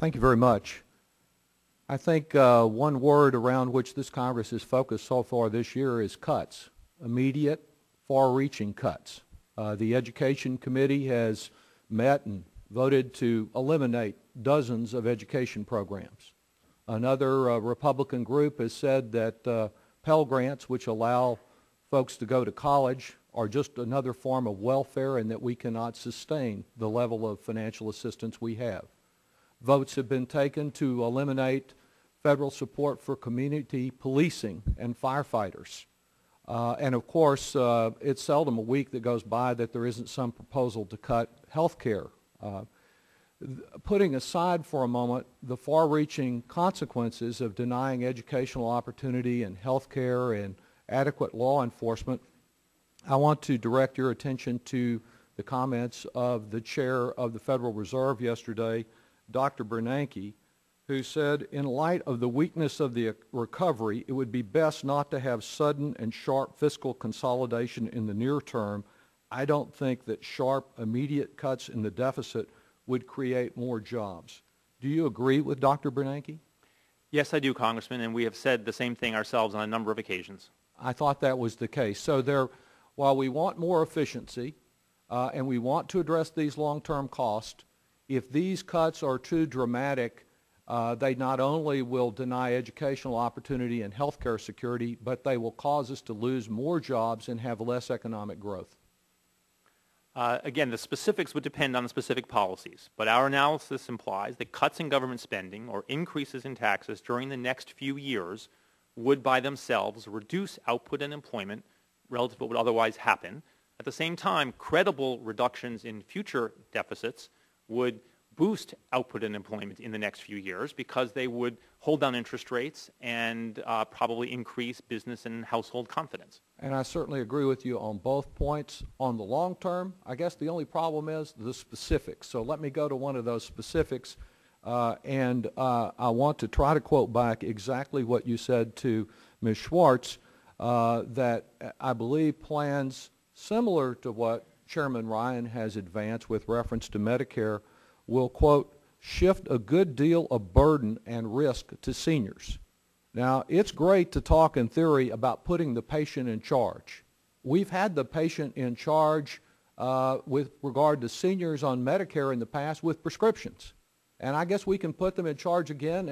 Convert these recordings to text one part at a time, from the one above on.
Thank you very much. I think one word around which this Congress has focused so far this year is cuts, immediate, far-reaching cuts. The Education Committee has met and voted to eliminate dozens of education programs. Another Republican group has said that Pell Grants, which allow folks to go to college, are just another form of welfare and that we cannot sustain the level of financial assistance we have. Votes have been taken to eliminate federal support for community policing and firefighters. And of course, it's seldom a week that goes by that there isn't some proposal to cut health care. Putting aside for a moment the far-reaching consequences of denying educational opportunity and health care and adequate law enforcement, I want to direct your attention to the comments of the chair of the Federal Reserve yesterday, Dr. Bernanke, who said, in light of the weakness of the recovery, it would be best not to have sudden and sharp fiscal consolidation in the near term. I don't think that sharp, immediate cuts in the deficit would create more jobs. Do you agree with Dr. Bernanke? Yes, I do, Congressman, and we have said the same thing ourselves on a number of occasions. I thought that was the case. So while we want more efficiency and we want to address these long-term costs, if these cuts are too dramatic, they not only will deny educational opportunity and health care security, but they will cause us to lose more jobs and have less economic growth. Again, the specifics would depend on the specific policies, but our analysis implies that cuts in government spending or increases in taxes during the next few years would by themselves reduce output and employment relative to what would otherwise happen. At the same time, credible reductions in future deficits would boost output and employment in the next few years because they would hold down interest rates and probably increase business and household confidence. And I certainly agree with you on both points. On the long term, I guess the only problem is the specifics. So let me go to one of those specifics, and I want to try to quote back exactly what you said to Ms. Schwartz, that I believe plans similar to what Chairman Ryan has advanced with reference to Medicare will, quote, shift a good deal of burden and risk to seniors. Now, it's great to talk in theory about putting the patient in charge. We've had the patient in charge with regard to seniors on Medicare in the past with prescriptions. And I guess we can put them in charge again,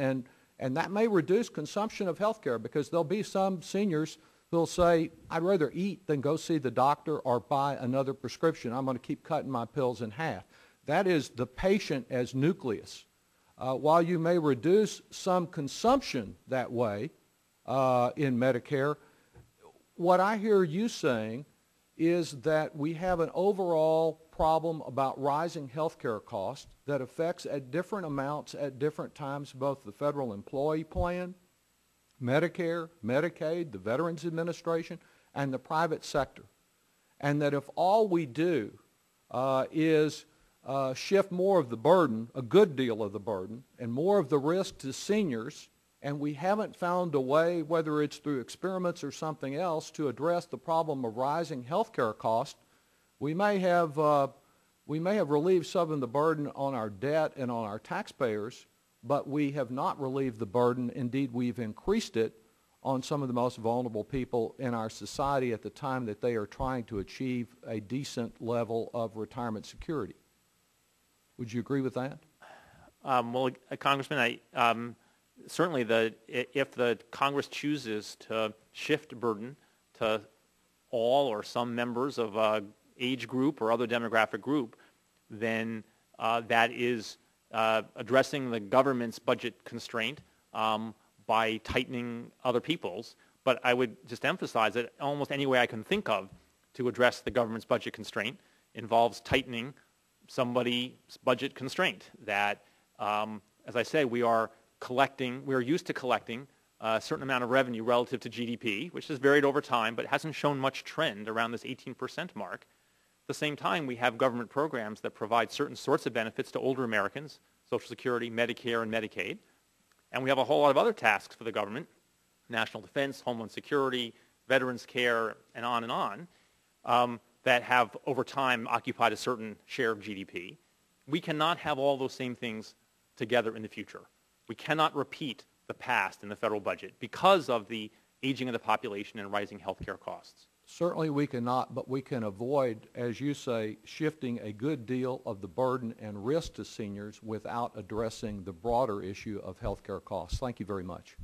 and that may reduce consumption of health care because there'll be some seniors who'll say, I'd rather eat than go see the doctor or buy another prescription. I'm going to keep cutting my pills in half. That is the patient as nucleus. While you may reduce some consumption that way in Medicare, what I hear you saying is that we have an overall problem about rising health care costs that affects at different amounts at different times both the federal employee plan, Medicare, Medicaid, the Veterans Administration, and the private sector. And that if all we do is shift more of the burden, a good deal of the burden, and more of the risk to seniors, and we haven't found a way, whether it's through experiments or something else, to address the problem of rising health care costs, we may have relieved some of the burden on our debt and on our taxpayers, but we have not relieved the burden. Indeed, we've increased it on some of the most vulnerable people in our society at the time that they are trying to achieve a decent level of retirement security. Would you agree with that? Well, Congressman, certainly if the Congress chooses to shift burden to all or some members of an age group or other demographic group, then that is addressing the government's budget constraint by tightening other people's. But I would just emphasize that almost any way I can think of to address the government's budget constraint involves tightening somebody's budget constraint. That, as I say, we are used to collecting a certain amount of revenue relative to GDP, which has varied over time, but hasn't shown much trend around this 18% mark. At the same time, we have government programs that provide certain sorts of benefits to older Americans, Social Security, Medicare, and Medicaid. And we have a whole lot of other tasks for the government, national defense, homeland security, veterans care, and on, that have over time occupied a certain share of GDP. We cannot have all those same things together in the future. We cannot repeat the past in the federal budget because of the aging of the population and rising health care costs. Certainly we cannot, but we can avoid, as you say, shifting a good deal of the burden and risk to seniors without addressing the broader issue of health care costs. Thank you very much.